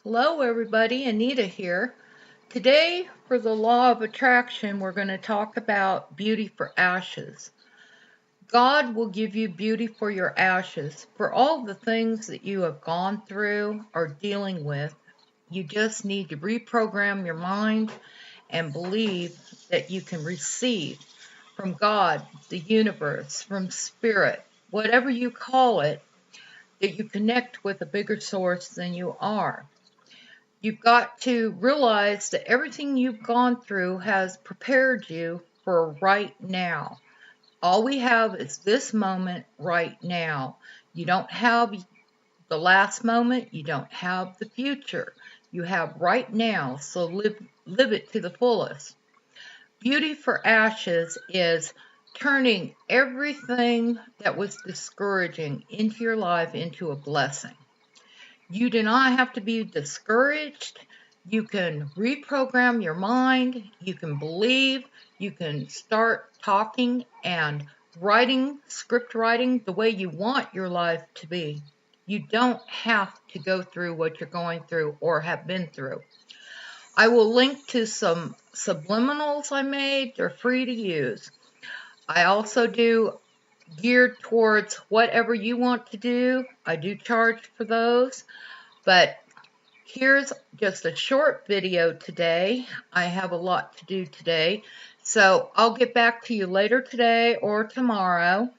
Hello, everybody. Anita here. Today, for the law of attraction, we're going to talk about beauty for ashes. God will give you beauty for your ashes. For all the things that you have gone through or dealing with, you just need to reprogram your mind and believe that you can receive from God, the universe, from spirit, whatever you call it, that you connect with a bigger source than you are. You've got to realize that everything you've gone through has prepared you for right now. All we have is this moment right now. You don't have the last moment, you don't have the future. You have right now, so live it to the fullest. Beauty for ashes is turning everything that was discouraging into your life into a blessing. You do not have to be discouraged. You can reprogram your mind. You can believe. You can start talking and writing, script writing the way you want your life to be. You don't have to go through what you're going through or have been through. I will link to some subliminals I made. They're free to use. I also do geared towards whatever you want to do. I do charge for those. But here's just a short video today. I have a lot to do today. So I'll get back to you later today or tomorrow.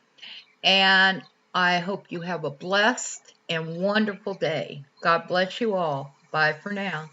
And I hope you have a blessed and wonderful day. God bless you all. Bye for now.